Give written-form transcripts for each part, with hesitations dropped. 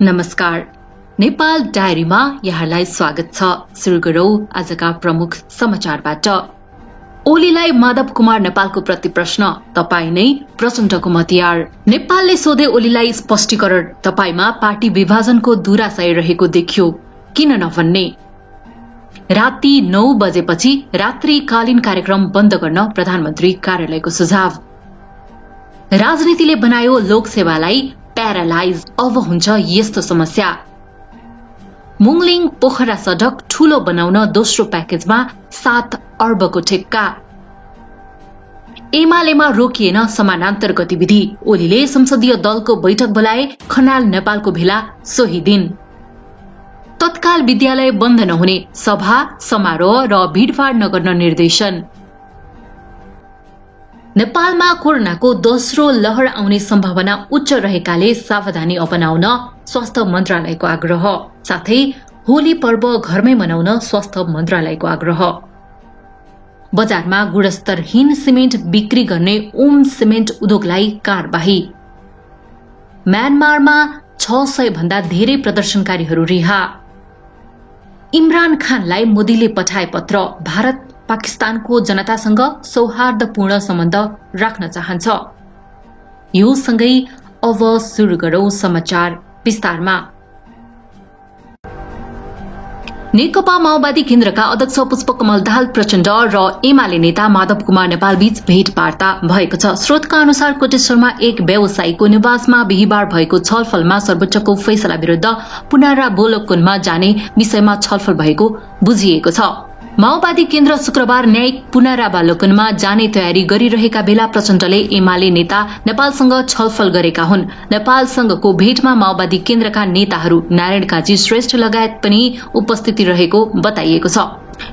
नमस्कार, नेपाल डायरीमा यहाँलाई स्वागत छ। सुरु गरौं आजका प्रमुख समाचारबाट। ओलीलाई माधव कुमार नेपालको प्रतिप्रश्न, तपाई नै प्रचण्डको मतियार। नेपालले सोधे ओलीलाई स्पष्टीकरण, तपाईमा पार्टी विभाजनको दुराशय रहेको देखियो, किन नभन्ने। राति 9 बजेपछि रात्रिकालीन कार्यक्रम बन्द गर्न प्रधानमन्त्री कार्यालयको सुझाव। राजनीतिले बनायो लोकसेवालाई प्यारालाइज, अब हुन्छ यस्तो समस्या। मुङलिङ पोखरा सड़क ठूलो बनाउन दोस्रो प्याकेजमा 7 अर्बको ठेक्का। एमालेमा रोकिएन समानान्तर गतिविधि, ओलीले संसदीय दलको बैठक बोलाए, खनाल नेपालको भेला सोही दिन। तत्काल विद्यालय बन्द नहुने, सभा समारोह र भीड़भाड़ नगर्न निर्देशन। नेपालमा कोरोनाको दोस्रो लहर आउने सम्भावना उच्च रहेकाले सावधानी अपनाउन स्वास्थ्य मन्त्रालयको आग्रह। साथै होली पर्व घरमै मनाउन स्वास्थ्य मन्त्रालयको आग्रह। बजारमा गुणस्तरहीन सिमेन्ट बिक्री गर्ने ओम सिमेन्ट उद्योगलाई कारबाही। म्यानमारमा 600 भन्दा धेरै प्रदर्शनकारीहरू रिहा। इमरान खानलाई मोदीले पठाए पत्र, भारत पाकिस्तानको जनतासँग सौहार्दपूर्ण सम्बन्ध राख्न चाहन्छ। यो सँगै अब सुरु गरौं समाचार विस्तारमा। नेकपा माओवादी केन्द्रका अध्यक्ष पुष्पकमल दाहाल प्रचण्ड र एमाले नेता माधव कुमार नेपाल बीच भेटवार्ता भएको छ। स्रोतका अनुसार कोटेश्वरमा एक व्यवसायीको निवासमा बिहीबार भएको छलफलमा सर्वोच्चको फैसला विरूद्ध पुनरावलोकनमा जाने विषयमा छलफल भएको बुझिएको छ। माओवादी केन्द्र शुक्रबार न्यायिक पुनरावलोकनमा जाने तयारी गरिरहेका बेला प्रचण्डले एमाले नेता नेपालसँग छलफल गरेका हुन्। नेपालसँगको भेटमा माओवादी केन्द्रका नेताहरू नारायण काजी श्रेष्ठ लगायत पनि उपस्थिति रहेको बताइएको छ।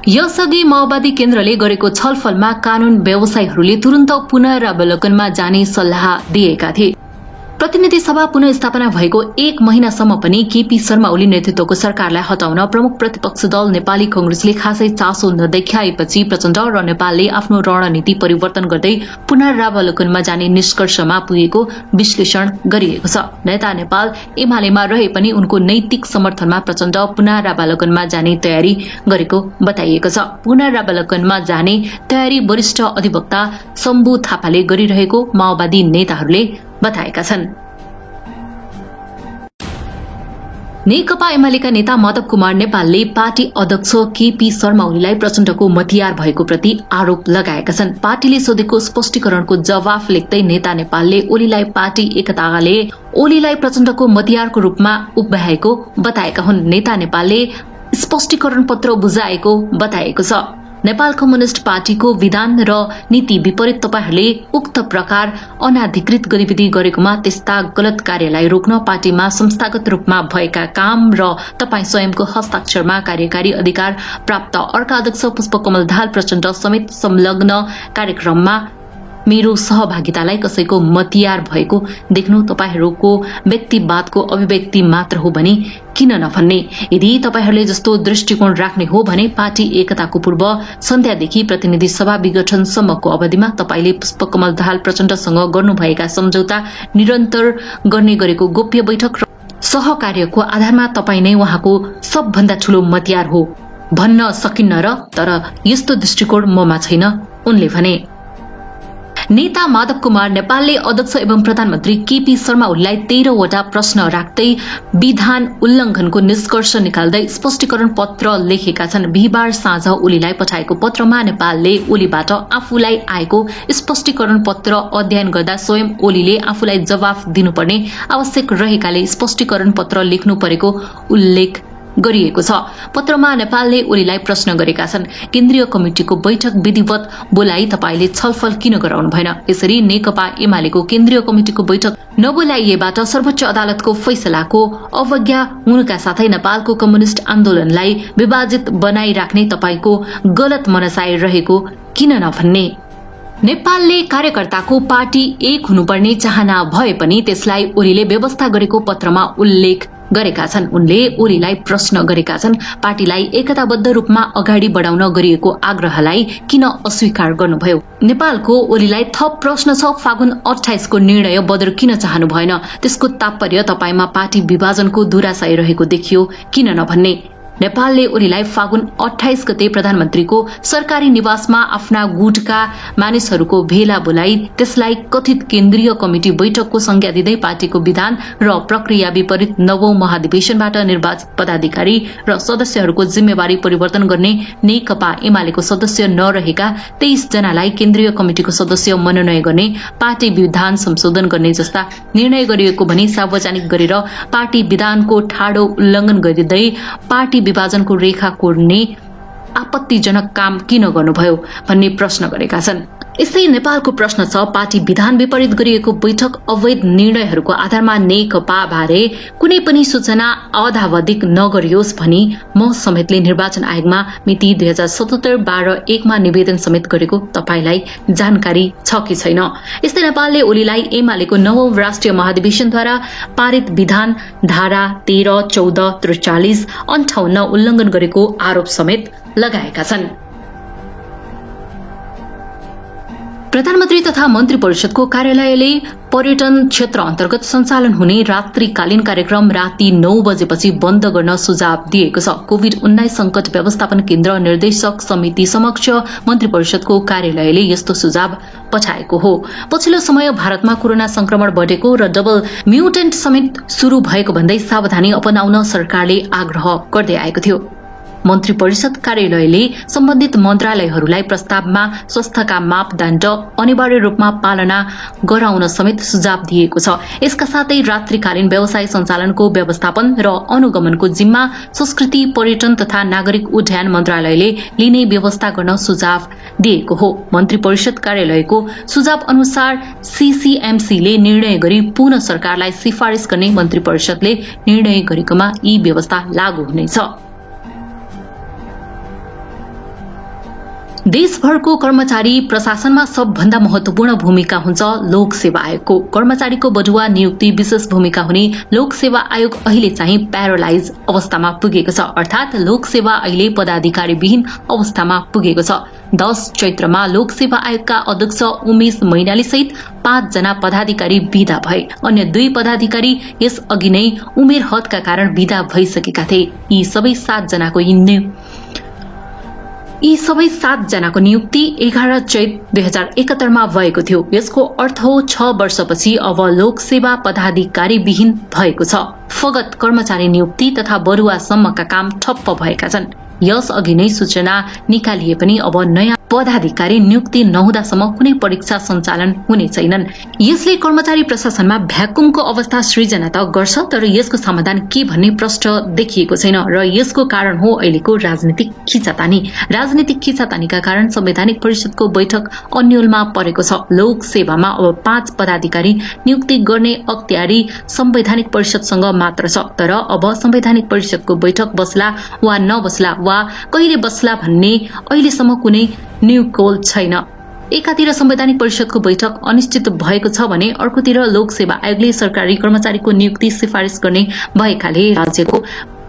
यसअघि माओवादी केन्द्रले गरेको छलफलमा कानून व्यवसायीहरूले तुरन्त पुनरावलोकनमा जाने सल्लाह दिएका थिए। प्रतिनिधि सभा पुनर्स्थापना भएको 1 महिनासम्म पनि केपी शर्मा ओली नेतृत्वको सरकारलाई हटाउन प्रमुख प्रतिपक्ष दल नेपाली कांग्रेसले खासै चासो नदेखाएपछि प्रचण्ड र नेपालले आफ्नो रणनीति परिवर्तन गर्दै पुनरावलोकनमा जाने निष्कर्षमा पुगेको विश्लेषण गरिएको छ। नेता नेपाल एमालेमा रहे पनि उनको नैतिक समर्थनमा प्रचण्ड पुनरावलोकनमा जाने तयारी गरेको बताइएको छ। पुनरावलोकनमा जाने तयारी वरिष्ठ अधिवक्ता शम्भु थापाले गरिरहेको माओवादी नेताहरूले बताएका छन्। नेकपा एमालेका नेता माधव कुमार नेपालले पार्टी अध्यक्ष केपी शर्मा ओलीलाई प्रचण्डको मतियार भएको प्रति आरोप लगाएका छन्। पार्टीले सोधेको स्पष्टीकरणको जवाफ लेख्दै नेता नेपालले ओलीलाई पार्टी एकताले ओलीलाई प्रचण्डको मतियारको रूपमा उभ्याएको बताएका हुन्। नेता नेपालले स्पष्टीकरण पत्र बुझाएको बताएको छ। नेपाल कम्युनिष्ट पार्टीको विधान र नीति विपरीत तपाईहरूले उक्त प्रकार अनाधिकृत गतिविधि गरेकोमा त्यस्ता गलत कार्यलाई रोक्न पार्टीमा संस्थागत रूपमा भएका काम र तपाई स्वयंको हस्ताक्षरमा कार्यकारी अधिकार प्राप्त अर्का अध्यक्ष पुष्पकमल दाहाल प्रचण्ड समेत संलग्न कार्यक्रममा मेरो सहभागितालाई कसैको मतियार भएको देख्नु तपाईहरूको व्यक्तिवादको अभिव्यक्ति मात्र हो भने किन नभन्ने। यदि तपाईहरूले जस्तो दृष्टिकोण राख्ने हो भने पार्टी एकताको पूर्व सन्ध्यादेखि प्रतिनिधि सभा विघटनसम्मको अवधिमा तपाईले पुष्पकमल दाहाल प्रचण्डसँग गर्नुभएका सम्झौता निरन्तर गर्ने गरेको गोप्य बैठक र सहकार्यको आधारमा तपाई नै उहाँको सबभन्दा ठूलो मतियार हो भन्न सकिन्न र, तर यस्तो दृष्टिकोण ममा छैन, उनले भने। नेता माधव कुमार नेपालले अध्यक्ष एवं प्रधानमन्त्री केपी शर्मा ओलीलाई 13 वटा प्रश्न राख्दै विधान उल्लंघनको निष्कर्ष निकाल्दै स्पष्टीकरण पत्र लेखेका छन्। बिहीबार साँझ ओलीलाई पठाएको पत्रमा नेपालले ओलीबाट आफूलाई आएको स्पष्टीकरण पत्र अध्ययन गर्दा स्वयं ओलीले आफूलाई जवाफ दिनुपर्ने आवश्यक रहेकाले स्पष्टीकरण पत्र लेख्नु परेको उल्लेख गरिएको छ। पत्रमा नेपालले ओलीलाई प्रश्न गरेका छन्, केन्द्रीय कमिटिको बैठक विधिवत बोलाई तपाईले छलफल किन गराउनु भएन। यसरी नेकपा एमालेको केन्द्रीय कमिटिको बैठक नबोलाइएबाट सर्वोच्च अदालतको फैसलाको अवज्ञा हुनुका साथै नेपालको कम्युनिष्ट आन्दोलनलाई विभाजित बनाइराख्ने तपाईको गलत मनसाय रहेको किन नभन्ने। नेपालले कार्यकर्ताको पार्टी एक हुनुपर्ने चाहना भए पनि त्यसलाई ओलीले व्यवस्था गरेको पत्रमा उल्लेख गरेका छन्। उनले ओलीलाई प्रश्न गरेका छन्, पार्टीलाई एकताबद्ध रूपमा अगाडि बढाउन गरिएको आग्रहलाई किन अस्वीकार गर्नुभयो? नेपालको ओलीलाई थप प्रश्न छ, फागुन 28 को निर्णय बदर किन चाहनु भएन? त्यसको तात्पर्य तपाईमा पार्टी विभाजनको धुराशय रहेको देखियो किन नभन्ने? नेपालले ओलीलाई फागुन 28 गते प्रधानमन्त्रीको सरकारी निवासमा आफ्ना गुटका मानिसहरूको भेला बोलाई त्यसलाई कथित केन्द्रीय कमिटी बैठकको संज्ञा दिँदै पार्टीको विधान र प्रक्रिया विपरीत 9औं महाधिवेशनबाट निर्वाचित पदाधिकारी र सदस्यहरूको जिम्मेवारी परिवर्तन गर्ने नेकपा एमालेको सदस्य नरहेका 23 जनालाई केन्द्रीय कमिटिको सदस्य मनोनयन गर्ने, पार्टी विधान संशोधन गर्ने जस्ता निर्णय गरिएको भनी सार्वजनिक गरेर पार्टी विधानको ठाडो उल्लंघन गरिँदै पार्टी विभाजनको रेखा कोर्ने आपत्तिजनक काम किन गर्नुभयो भन्ने प्रश्न गरेका छन्। यस्तै नेपालको प्रश्न छ, पार्टी विधान विपरीत गरिएको बैठक अवैध निर्णयहरूको आधारमा नेकपा बारे कुनै पनि सूचना अधावधिक नगरियोस् भनी म समेतले निर्वाचन आयोगमा मिति 2077-12-1 मा निवेदन समेत गरेको तपाईलाई जानकारी छ कि छैन? यस्तै नेपालले ओलीलाई एमालेको 9औं राष्ट्रिय महाधिवेशनद्वारा पारित विधान धारा 13, 14, 43, 58 उल्लंघन गरेको आरोप समेत लगाएका छन्। प्रधानमन्त्री तथा मन्त्री परिषदको कार्यालयले पर्यटन क्षेत्र अन्तर्गत सञ्चालन हुने रात्रिकालीन कार्यक्रम राति 9 बजेपछि बन्द गर्न सुझाव दिएको छ। कोभिड-19 संकट व्यवस्थापन केन्द्र निर्देशक समिति समक्ष मन्त्री परिषदको कार्यालयले यस्तो सुझाव पठाएको हो। पछिल्लो समय भारतमा कोरोना संक्रमण बढ़ेको र डबल म्युटेन्ट समेत शुरू भएको भन्दै सावधानी अपनाउन सरकारले आग्रह गर्दै आएको थियो। मन्त्री परिषद कार्यालयले सम्बन्धित मन्त्रालयहरूलाई प्रस्तावमा स्वास्थ्यका मापदण्ड अनिवार्य रूपमा पालना गराउन समेत सुझाव दिएको छ। यसका साथै रात्रिकालीन व्यवसाय सञ्चालनको व्यवस्थापन र अनुगमनको जिम्मा संस्कृति, पर्यटन तथा नागरिक उड्डयन मन्त्रालयले लिने व्यवस्था गर्न सुझाव दिएको हो। मन्त्री परिषद कार्यालयको सुझाव अनुसार सीसीएमसीले निर्णय गरी पुनः सरकारलाई सिफारिश गर्ने मन्त्री परिषदले निर्णय गरेकोमा यी व्यवस्था लागू हुनेछ। देशभरको कर्मचारी प्रशासनमा सबभन्दा महत्वपूर्ण भूमिका हुन्छ लोक सेवा आयोगको। कर्मचारीको बढुवा नियुक्ति विशेष भूमिका हुने लोक सेवा आयोग अहिले चाहिँ प्यारालाइज अवस्थामा पुगेको छ, अर्थात लोक सेवा अहिले पदाधिकारी विहीन अवस्थामा पुगेको छ। 10 चैत्रमा लोक सेवा आयोगका अध्यक्ष उमेश मैनाली सहित 5 जना पदाधिकारी विदा भए। अन्य 2 पदाधिकारी यस अघि नै उमेर हदका कारण विदा भइसकेका थिए। यी सबै 7 जनाको नियुक्ति 11 चैत 2071 मा भएको थियो। यसको अर्थ हो 6 वर्षपछि अब लोक सेवा पदाधिकारी विहीन भएको छ। फगत कर्मचारी नियुक्ति तथा बढुवासम्मका काम ठप्प भएका छन्। यस अघि नै सूचना निकालिए पनि अब नयाँ पदाधिकारी नियुक्ति नहुँदासम्म कुनै परीक्षा सञ्चालन हुने छैनन्। यसले कर्मचारी प्रशासनमा भ्याकुमको अवस्था सृजना त गर्छ, तर यसको समाधान के भन्ने प्रश्न देखिएको छैन र यसको कारण हो अहिलेको राजनीतिक खिचातानी। राजनीतिक खिचातानीका कारण संवैधानिक परिषदको बैठक अन्यलमा परेको छ। लोक सेवामा अब 5 पदाधिकारी नियुक्ति गर्ने अख्तियारी संवैधानिक परिषदसँग मात्र छ, तर अब संवैधानिक परिषदको बैठक बस्ला वा नबस्ला वा कहिले बस्ला भन्ने अहिलेसम्म कुनै न्यूकोल छैन। एकातिर संवैधानिक परिषदको बैठक अनिश्चित भएको छ भने अर्कोतिर लोक सेवा आयोगले सरकारी कर्मचारीको नियुक्ति सिफारिश गर्ने भएकाले राज्यको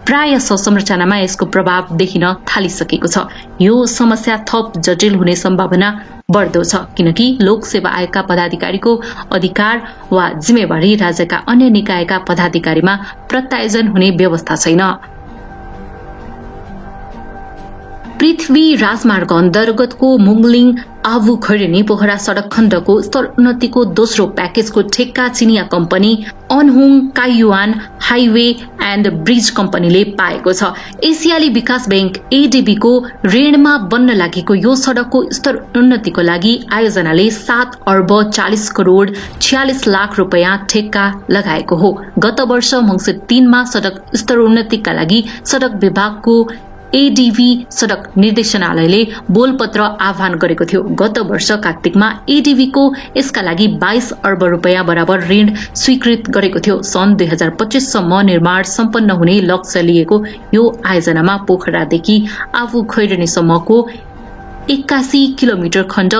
प्राय संरचनामा यसको प्रभाव देखिन थालिसकेको छ। यो समस्या थप जटिल हुने सम्भावना बढ्दो छ, किनकि लोक सेवा आयोगका पदाधिकारीको अधिकार वा जिम्मेवारी राज्यका अन्य निकायका पदाधिकारीमा प्रत्यायोजन हुने व्यवस्था छैन। पृथ्वी राजमार्ग अन्तर्गतको मुङलिङ आबु खैरेनी पोखरा सड़क खण्डको स्तरोन्नतिको दोस्रो प्याकेजको ठेक्का चिनिया कम्पनी अनहुङ काइयुआन हाइवे एण्ड ब्रिज कम्पनीले पाएको छ। एसियाली विकास बैंक एडीबी को ऋणमा बन्न लागेको यो सड़कको स्तरोन्नतिको लागि आयोजनाले 7 अर्ब 40 करोड़ 46 लाख रुपैयाँ ठेक्का लगाएको हो। गत वर्ष मंसिर 3 मा सड़क स्तरोन्नतिका लागि सड़क विभागको एडीबी सड़क निर्देशनालयले बोलपत्र आह्वान गरेको थियो। गत वर्ष कार्तिकमा एडीबी को यसका लागि 22 अर्ब रुपैयाँ बराबर ऋण स्वीकृत गरेको थियो। सन् 2025 सम्म निर्माण सम्पन्न हुने लक्ष्य लिएको यो आयोजनामा पोखरादेखि आबु खैरेनीसम्मको 81 किलोमिटर खण्ड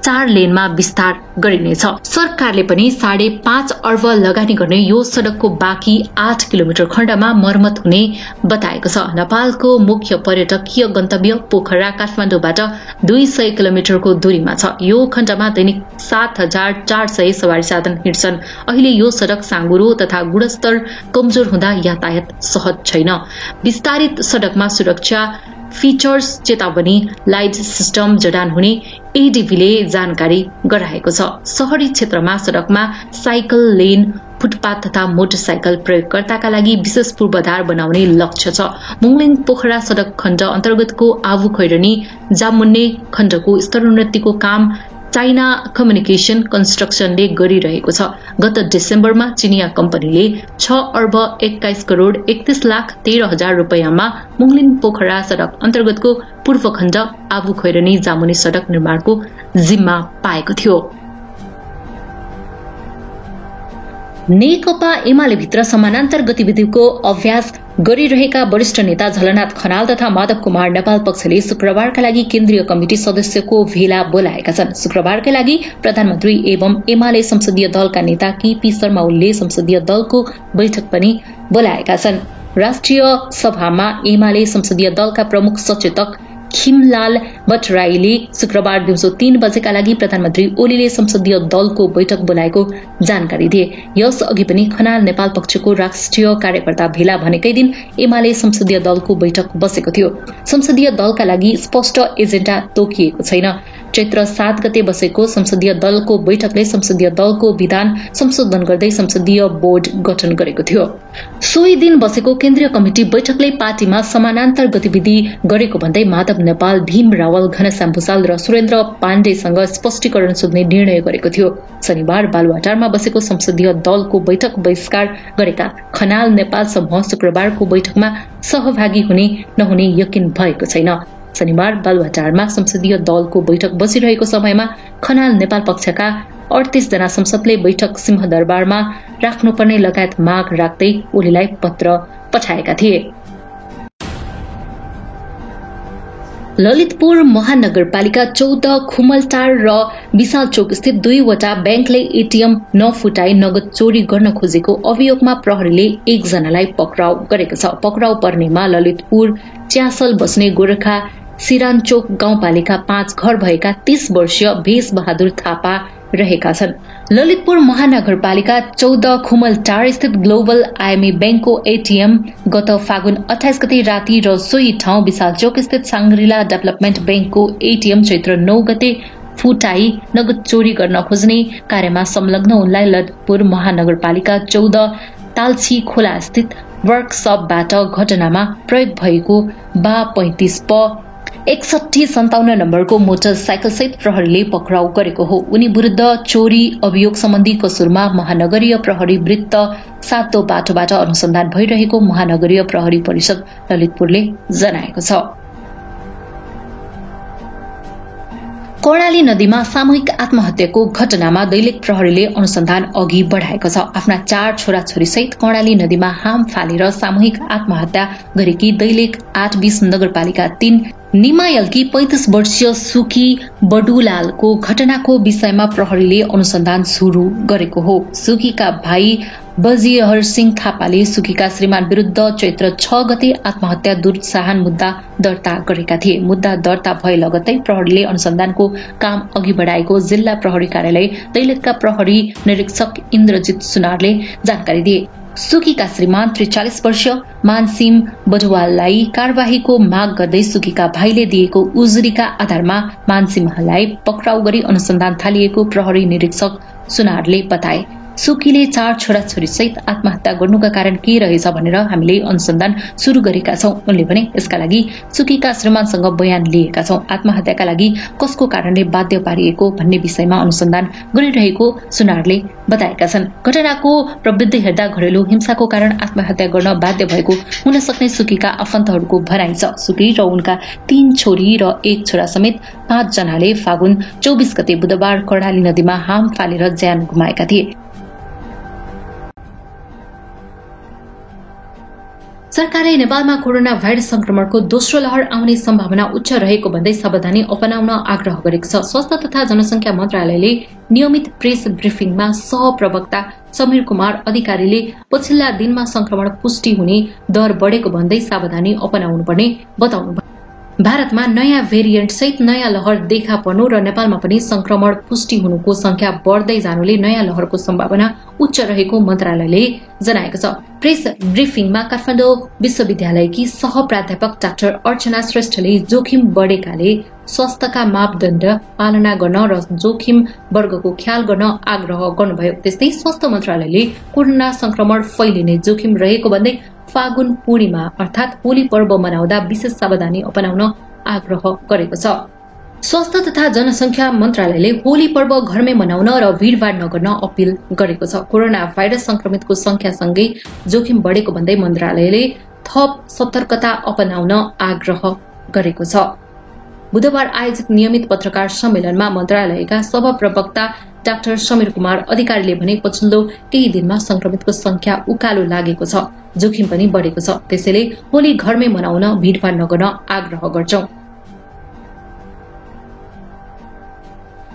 4 लेनमा विस्तार गरिनेछ। सरकारले पनि 5.5 अर्ब लगानी गर्ने यो सड़कको बाँकी 8 किलोमिटर खण्डमा मर्मत हुने बताएको छ। नेपालको मुख्य पर्यटकीय गन्तव्य पोखरा काठमाडौँबाट 200 किलोमिटरको दूरीमा छ। यो खण्डमा दैनिक 7,400 सवारी साधन हिँड्छन्। अहिले यो सड़क साँघुरो तथा गुणस्तर कमजोर हुँदा यातायात सहज छैन। विस्तारित सड़कमा सुरक्षा फीचर्स, चेतावनी लाइट सिस्टम जडान हुने एडीबीले जानकारी गराएको छ। शहरी क्षेत्रमा सड़कमा साइकल लेन, फुटपाथ तथा मोटरसाइकल प्रयोगकर्ताका लागि विशेष पूर्वाधार बनाउने लक्ष्य छ। मुङलिङ पोखरा सड़क खण्ड अन्तर्गतको आबु खैरनी जामुन्ने खण्डको स्तरोन्नतिको काम चाइना कम्युनिकेशन कन्स्ट्रक्सनले गरिरहेको छ। गत डिसेम्बरमा चिनिया कम्पनीले 6 अर्ब 21 करोड़ 31 लाख 13 हजार रुपैयाँमा मुङलिङ पोखरा सड़क अन्तर्गतको पूर्व खण्ड आबु खैरनी जामुनी सड़क निर्माणको जिम्मा पाएको थियो। नेकपा एमाले भित्र समानान्तर गतिविधिको अभ्यास गरिरहेका वरिष्ठ नेता झलनाथ खनाल तथा माधव कुमार नेपाल पक्षले शुक्रबारका लागि केन्द्रीय कमिटी सदस्यको भेला बोलाएका छन्। शुक्रबारका लागि प्रधानमन्त्री एवं एमाले संसदीय दलका नेता केपी शर्मा ओलीले संसदीय दलको बैठक पनि बोलाएका छन्। राष्ट्रिय सभामा एमाले संसदीय दलका प्रमुख सचेतक खिमलाल भट्टराईले शुक्रबार दिउँसो 3 बजेका लागि प्रधानमन्त्री ओलीले संसदीय दलको बैठक बोलाएको जानकारी दिए। यस अघि पनि खनाल नेपाल पक्षको राष्ट्रिय कार्यकर्ता भेला भनेकै दिन एमाले संसदीय दलको बैठक बसेको थियो। संसदीय दलका लागि स्पष्ट एजेन्डा तोकिएको छैन। चैत्र 7 गते बसेको संसदीय दलको बैठकले संसदीय दलको विधान संशोधन गर्दै संसदीय बोर्ड गठन गरेको थियो। सोही दिन बसेको केन्द्रीय कमिटी बैठकले पार्टीमा समानान्तर गतिविधि गरेको भन्दै माधव नेपाल, भीम रावल, घनश्याम भूषाल र सुरेन्द्र पाण्डेसँग स्पष्टीकरण सोध्ने निर्णय गरेको थियो। शनिबार बालुवाटारमा बसेको संसदीय दलको बैठक बहिष्कार गरेका खनाल नेपाल समूह शुक्रबारको बैठकमा सहभागी हुने नहुने यकिन भएको छैन। शनिबार बालुवाटारमा संसदीय दलको बैठक बसिरहेको समयमा खनाल नेपाल पक्षका 38 जना संसदले बैठक सिंहदरबारमा राख्नुपर्ने लगायत माग राख्दै ओलीलाई पत्र पठाएका थिए। ललितपुर महानगरपालिका 14 खुमलटार र विशाल चोक स्थित 2वटा ब्याङ्कले एटीएम नफुटाई नगद चोरी गर्न खोजेको अभियोगमा प्रहरीले 1 जनालाई पक्राउ गरेको छ। पक्राउ पर्नेमा ललितपुर च्यासल बस्ने गोरखा सिरानचोक गाउँपालिका 5 घर भएका 30 वर्षीय भेष बहादुर थापा रहेका छन्। ललितपुर महानगरपालिका 14 खुमलटार स्थित ग्लोबल आइएमए ब्याङ्कको एटीएम गत फागुन 28 गते राति र सोही ठाउँ विशाल चोक स्थित सांग्रिला डेभलपमेन्ट ब्याङ्कको एटीएम चैत्र 9 गते फुटाई नगद चोरी गर्न खोज्ने कार्यमा संलग्न उनलाई ललितपुर महानगरपालिका 14 तालछी खोला स्थित वर्कसपबाट घटनामा प्रयोग भएको 35 प 6157 नम्बरको मोटरसाइकलसहित प्रहरीले पक्राउ गरेको हो। उनी विरुद्ध चोरी अभियोग सम्बन्धी कसुरमा महानगरीय प्रहरी वृत्त 7 बाटोबाट अनुसन्धान भइरहेको महानगरीय प्रहरी परिषद ललितपुरले जनाएको छ। कर्णाली नदीमा सामूहिक आत्महत्याको घटनामा दैलेख प्रहरीले अनुसन्धान अघि बढ़ाएको छ। आफ्ना 4 छोराछोरी सहित कर्णाली नदीमा हाम फालेर सामूहिक आत्महत्या गरेकी दैलेख 820 नगरपालिका 3 निमायलकी 35 वर्षीय सुकी बडुलालको घटनाको विषयमा प्रहरीले अनुसन्धान शुरू गरेको हो। सुकीका भाइ बजिहर सिंह थापाले सुकीका श्रीमान विरुद्ध चैत्र 6 गते आत्महत्या दुर्साहन मुद्दा दर्ता गरेका थिए। मुद्दा दर्ता भए लगत्तै प्रहरीले अनुसन्धानको काम अघि बढ़ाएको जिल्ला प्रहरी कार्यालय दैलेखका प्रहरी निरीक्षक इन्द्रजित सुनारले जानकारी दिए। सुकीका श्रीमान 43 वर्षीय मानसिंह बढुवाललाई कार्यवाहीको माग गर्दै सुकीका भाइले दिएको उजुरीका आधारमा मानसिंहलाई पक्राउ गरी अनुसन्धान थालिएको प्रहरी निरीक्षक सुनारले बताए। सुकीले 4 छोराछोरी सहित आत्महत्या गर्नुका कारण के रहेछ भनेर हामीले अनुसन्धान शुरू गरेका छौं। उनले भने यसका लागि सुकीका श्रीमानसँग बयान लिएका छौं। आत्महत्याका लागि कसको कारणले बाध्य पारिएको भन्ने विषयमा अनुसन्धान गरिरहेको सुनारले बताएका छन्। घटनाको प्रवृत्ति हेर्दा घरेलु हिंसाको कारण आत्महत्या गर्न बाध्य भएको हुन सक्ने सुकीका आफन्तहरूको भनाइ छ। सुकी र उनका 3 छोरी र 1 छोरा समेत 5 जनाले फागुन 24 गते बुधबार कर्णाली नदीमा हाम फालेर ज्यान गुमाएका थिए। सरकारले नेपालमा कोरोना भाइरस संक्रमणको दोस्रो लहर आउने सम्भावना उच्च रहेको भन्दै सावधानी अपनाउन आग्रह गरेको छ। स्वास्थ्य तथा जनसंख्या मन्त्रालयले नियमित प्रेस ब्रिफिङमा सहप्रवक्ता समीर कुमार अधिकारीले पछिल्ला दिनमा संक्रमण पुष्टि हुने दर बढेको भन्दै सावधानी अपनाउनुपर्ने बताउनु। भारतमा नयाँ भेरिएन्ट सहित नयाँ लहर देखा पर्नु र नेपालमा पनि संक्रमण पुष्टि हुनुको संख्या बढ्दै जानुले नयाँ लहरको सम्भावना उच्च रहेको मन्त्रालयले जनाएको छ। प्रेस ब्रिफिङमा काठमाडौँ विश्वविद्यालयकी सह प्राध्यापक डाक्टर अर्चना श्रेष्ठले जोखिम बढेकाले स्वास्थ्यका मापदण्ड पालना गर्न र जोखिम वर्गको ख्याल गर्न आग्रह गर्नुभयो। त्यस्तै स्वास्थ्य मन्त्रालयले कोरोना संक्रमण फैलिने जोखिम रहेको भन्दै फागुन पूर्णिमा अर्थात होली पर्व मनाउँदा विशेष सावधानी अपनाउन आग्रह गरेको छ। स्वास्थ्य तथा जनसंख्या मन्त्रालयले होली पर्व घरमै मनाउन र भीड़भाड़ नगर्न अपील गरेको छ। कोरोना भाइरस संक्रमितको संख्यासँगै जोखिम बढेको भन्दै मन्त्रालयले थप सतर्कता अपनाउन आग्रह गरेको छ। बुधबार आयोजित नियमित पत्रकार सम्मेलनमा मन्त्रालयका सहप्रवक्ता डाक्टर समीर कुमार अधिकारीले भने पछिल्लो केही दिनमा संक्रमितको संख्या उकालो लागेको छ, जोखिम पनि बढेको छ। त्यसैले होली घरमै मनाउन भीड़भाड़ नगर्न आग्रह गर्छौं।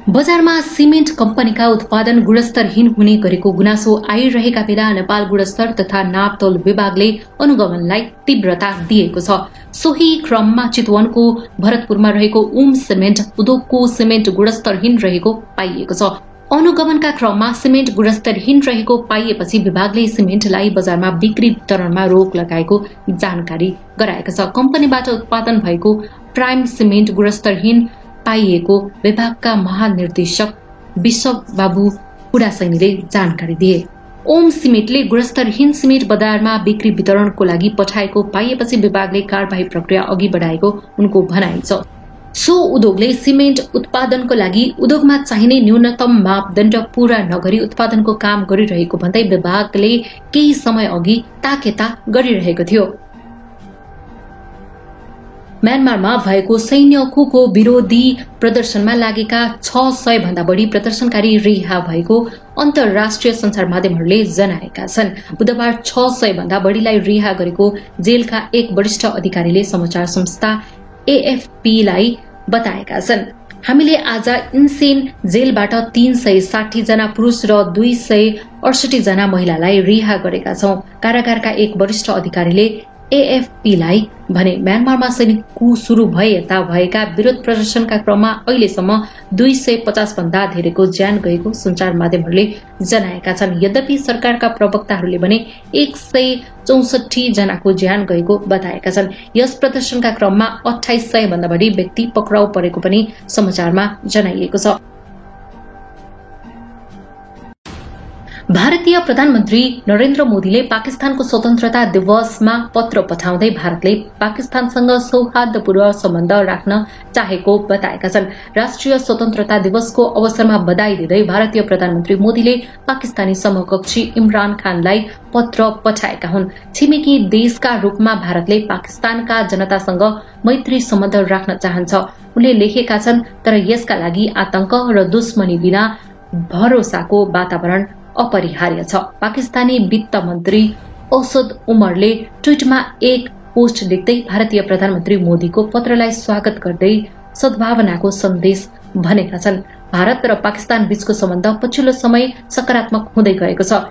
बजारमा सिमेन्ट कम्पनीका उत्पादन गुणस्तरहीन हुने गरेको गुनासो आइरहेका बेला नेपाल गुणस्तर तथा नापतोल विभागले अनुगमनलाई तीव्रता दिएको छ। सोही क्रममा चितवनको भरतपुरमा रहेको उम सिमेन्ट उद्योगको सिमेन्ट गुणस्तरहीन रहेको पाइएको छ। अनुगमनका क्रममा सिमेन्ट गुणस्तरहीन रहेको पाइएपछि विभागले सिमेन्टलाई बजारमा बिक्री वितरणमा रोक लगाएको जानकारी गराएको छ। कम्पनीबाट उत्पादन भएको प्राइम सिमेन्ट गुणस्तरहीन पाइएको विभागका महानिर्देशक विश्वबाबु पुडासैनीले जानकारी दिए। ओम सिमेन्टले गुणस्तरहीन सिमेन्ट बजारमा बिक्री वितरणको लागि पठाएको पाइएपछि विभागले कार्यवाही प्रक्रिया अघि बढाएको उनको भनाइ छ। सो उद्योगले सिमेन्ट उत्पादनको लागि उद्योगमा चाहिने न्यूनतम मापदण्ड पूरा नगरी उत्पादनको काम गरिरहेको भन्दै विभागले केही समय अघि ताकेता गरिरहेको थियो। म्यानमारमा भएको सैन्य कुको विरोधी प्रदर्शनमा लागेका 600 भन्दा बढ़ी प्रदर्शनकारी रिहा भएको अन्तर्राष्ट्रिय संचार माध्यमहरूले जनाएका छन्। बुधबार 600 भन्दा बढ़ीलाई रिहा गरेको जेलका एक वरिष्ठ अधिकारीले समाचार संस्था एएफपीलाई बताएका छन्। हामीले आज इन्सेन जेलबाट 360 जना पुरूष र 268 जना महिलालाई रिहा गरेका छौं, कारागारका एक वरिष्ठ अधिकारीले एएफपीलाई भने। म्यानमारमा सैनिक कू शुरू भए यता भएका विरोध प्रदर्शनका क्रममा अहिलेसम्म 250 भन्दा धेरैको ज्यान गएको संचार माध्यमहरूले जनाएका छन्। यद्यपि सरकारका प्रवक्ताहरूले भने 164 जनाको ज्यान गएको बताएका छन्। यस प्रदर्शनका क्रममा 2800 भन्दा बढी व्यक्ति पक्राउ परेको पनि समाचारमा जनाइएको छ। भारतीय प्रधानमन्त्री नरेन्द्र मोदीले पाकिस्तानको स्वतन्त्रता दिवसमा पत्र पठाउँदै भारतले पाकिस्तानसँग सौहार्दपूर्ण सम्बन्ध राख्न चाहेको बताएका छन्। राष्ट्रिय स्वतन्त्रता दिवसको अवसरमा बधाई दिँदै भारतीय प्रधानमन्त्री मोदीले पाकिस्तानी समकक्षी इमरान खानलाई पत्र पठाएका हुन्। छिमेकी देशका रूपमा भारतले पाकिस्तानका जनतासँग मैत्री सम्बन्ध राख्न चाहन्छ उनले लेखेका छन्। तर यसका लागि आतंक र दुश्मनी बिना भरोसाको वातावरण अपरिहार्य छ। पाकिस्तानी वित्त मन्त्री असद उमरले ट्वीटमा एक पोस्ट लेख्दै भारतीय प्रधानमन्त्री मोदीको पत्रलाई स्वागत गर्दै सद्भावनाको सन्देश भनेका छन्। भारत र पाकिस्तान बीचको सम्बन्ध पछिल्लो समय सकारात्मक हुँदै गएको छ।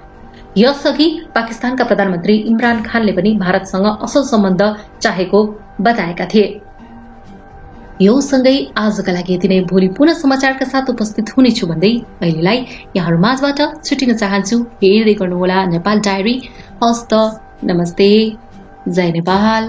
यसअघि पाकिस्तानका प्रधानमन्त्री इमरान खानले पनि भारतसँग असल सम्बन्ध चाहेको बताएका थिए। यो सँगै आजका लागि यति नै। भोलि पुनः समाचारका साथ उपस्थित हुनेछु भन्दै अहिलेलाई यहाँहरु माझबाट छुटिन चाहन्छु। हेर्दै गर्नुहोला नेपाल डायरी। हस्त नमस्ते, जय नेपाल।